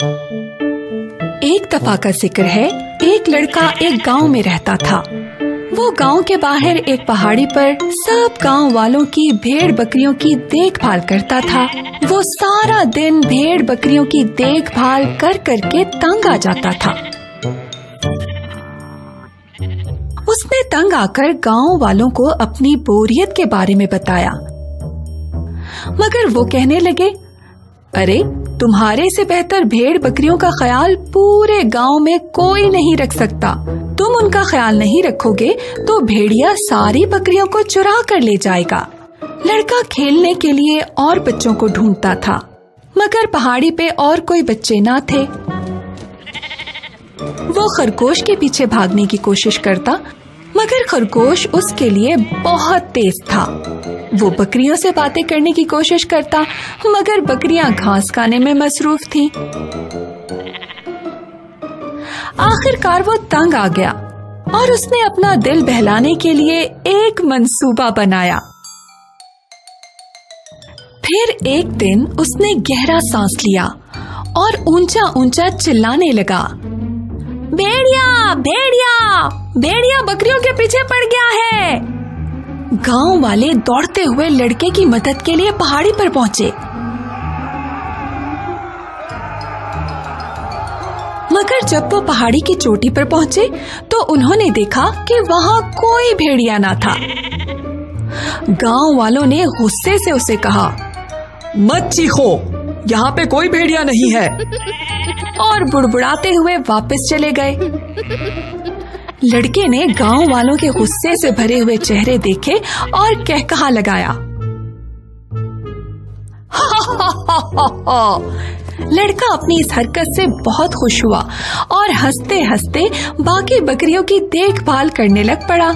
एक दफा का जिक्र है, एक लड़का एक गांव में रहता था। वो गांव के बाहर एक पहाड़ी पर सब गांव वालों की भेड़ बकरियों की देखभाल करता था। वो सारा दिन भेड़ बकरियों की देखभाल कर करके तंग आ जाता था। उसने तंग आकर गांव वालों को अपनी बोरियत के बारे में बताया, मगर वो कहने लगे, अरे तुम्हारे से बेहतर भेड़ बकरियों का ख्याल पूरे गांव में कोई नहीं रख सकता। तुम उनका ख्याल नहीं रखोगे तो भेड़िया सारी बकरियों को चुरा कर ले जाएगा। लड़का खेलने के लिए और बच्चों को ढूंढता था, मगर पहाड़ी पे और कोई बच्चे ना थे। वो खरगोश के पीछे भागने की कोशिश करता, मगर खरगोश उसके लिए बहुत तेज था। वो बकरियों से बातें करने की कोशिश करता, मगर बकरियां घास खाने में मसरूफ थीं। आखिरकार वो तंग आ गया और उसने अपना दिल बहलाने के लिए एक मंसूबा बनाया। फिर एक दिन उसने गहरा सांस लिया और ऊंचा ऊंचा चिल्लाने लगा, भेड़िया भेड़िया भेड़िया बकरियों के पीछे पड़ गया है। गांव वाले दौड़ते हुए लड़के की मदद के लिए पहाड़ी पर पहुंचे, मगर जब वो पहाड़ी की चोटी पर पहुंचे तो उन्होंने देखा कि वहां कोई भेड़िया ना था। गांव वालों ने गुस्से से उसे कहा, मत चीखो, यहाँ पे कोई भेड़िया नहीं है, और बुड़बुड़ाते हुए वापस चले गए। लड़के ने गांव वालों के गुस्से से भरे हुए चेहरे देखे और कहकहा लगाया। लड़का अपनी इस हरकत से बहुत खुश हुआ और हंसते हंसते बाकी बकरियों की देखभाल करने लग पड़ा।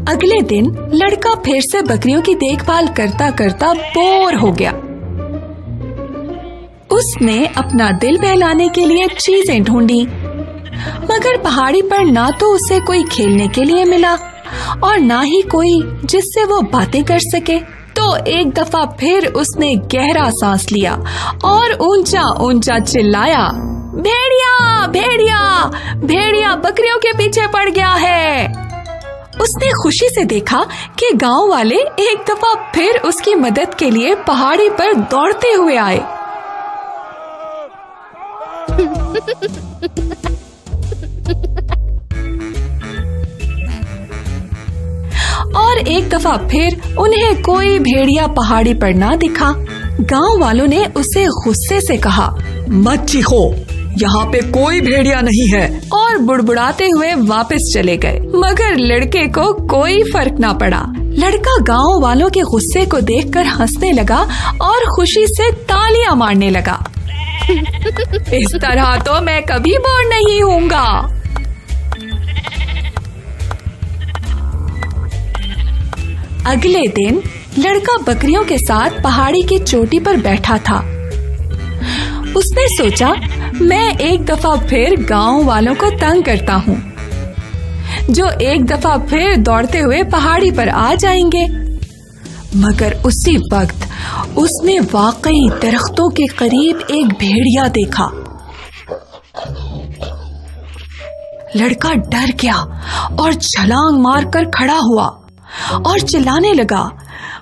अगले दिन लड़का फिर से बकरियों की देखभाल करता करता बोर हो गया। उसने अपना दिल बहलाने के लिए चीजें ढूंढी, मगर पहाड़ी पर ना तो उसे कोई खेलने के लिए मिला और ना ही कोई जिससे वो बातें कर सके। तो एक दफा फिर उसने गहरा सांस लिया और ऊंचा ऊंचा चिल्लाया, भेड़िया भेड़िया भेड़िया बकरियों के पीछे पड़ गया है। उसने खुशी से देखा कि गांव वाले एक दफा फिर उसकी मदद के लिए पहाड़ी पर दौड़ते हुए आए। और एक दफा फिर उन्हें कोई भेड़िया पहाड़ी पर ना दिखा। गांव वालों ने उसे गुस्से से कहा, मत चीखो, यहाँ पे कोई भेड़िया नहीं है, और बुड़बुड़ाते हुए वापस चले गए। मगर लड़के को कोई फर्क ना पड़ा। लड़का गांव वालों के गुस्से को देखकर हंसने लगा और खुशी से तालियां मारने लगा। इस तरह तो मैं कभी बोर नहीं होऊंगा। अगले दिन लड़का बकरियों के साथ पहाड़ी की चोटी पर बैठा था। उसने सोचा, मैं एक दफा फिर गांव वालों को तंग करता हूँ, जो एक दफा फिर दौड़ते हुए पहाड़ी पर आ जाएंगे। मगर उसी वक्त उसने वाकई दरख्तों के करीब एक भेड़िया देखा। लड़का डर गया और छलांग मारकर खड़ा हुआ और चिल्लाने लगा,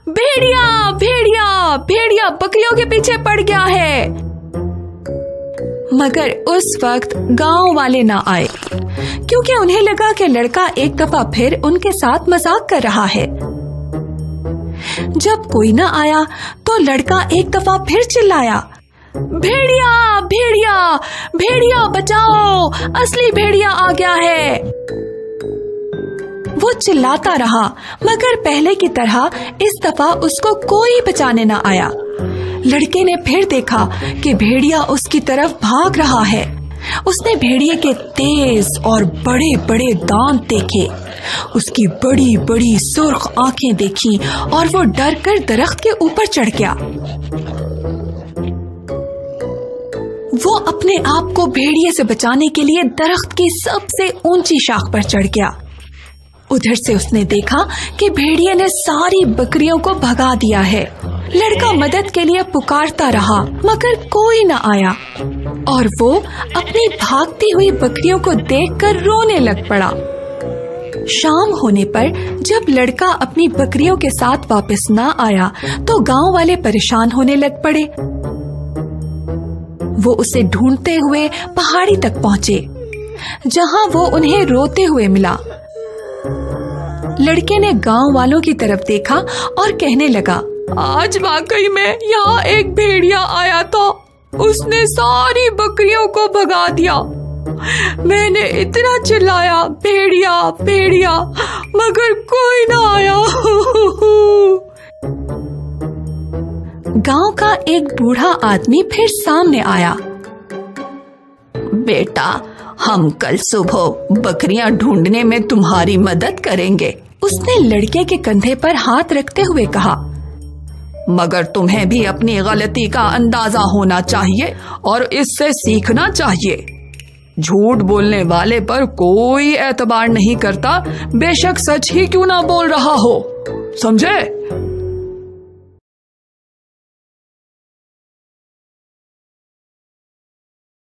भेड़िया भेड़िया भेड़िया बकरियों के पीछे पड़ गया है। मगर उस वक्त गांव वाले ना आए, क्योंकि उन्हें लगा कि लड़का एक दफा फिर उनके साथ मजाक कर रहा है। जब कोई न आया तो लड़का एक दफा फिर चिल्लाया, भेड़िया भेड़िया भेड़िया बचाओ, असली भेड़िया आ गया है। वो चिल्लाता रहा, मगर पहले की तरह इस दफा उसको कोई बचाने न आया। लड़के ने फिर देखा कि भेड़िया उसकी तरफ भाग रहा है। उसने भेड़िए के तेज और बड़े बड़े दांत देखे, उसकी बड़ी बड़ी सुर्ख आंखें देखी और वो डर कर दरख्त के ऊपर चढ़ गया। वो अपने आप को भेड़िए से बचाने के लिए दरख्त की सबसे ऊंची शाख पर चढ़ गया। उधर से उसने देखा कि भेड़िए ने सारी बकरियों को भगा दिया है। लड़का मदद के लिए पुकारता रहा मगर कोई न आया और वो अपनी भागती हुई बकरियों को देखकर रोने लग पड़ा। शाम होने पर जब लड़का अपनी बकरियों के साथ वापस ना आया तो गांव वाले परेशान होने लग पड़े। वो उसे ढूंढते हुए पहाड़ी तक पहुंचे जहां वो उन्हें रोते हुए मिला। लड़के ने गांव वालों की तरफ देखा और कहने लगा, आज वाकई में यहाँ एक भेड़िया आया था, उसने सारी बकरियों को भगा दिया। मैंने इतना चिल्लाया भेड़िया भेड़िया, मगर कोई ना आया। गांव का एक बूढ़ा आदमी फिर सामने आया। बेटा, हम कल सुबह बकरियां ढूंढने में तुम्हारी मदद करेंगे, उसने लड़के के कंधे पर हाथ रखते हुए कहा। मगर तुम्हें भी अपनी गलती का अंदाजा होना चाहिए और इससे सीखना चाहिए। झूठ बोलने वाले पर कोई एतबार नहीं करता, बेशक सच ही क्यों ना बोल रहा हो, समझे?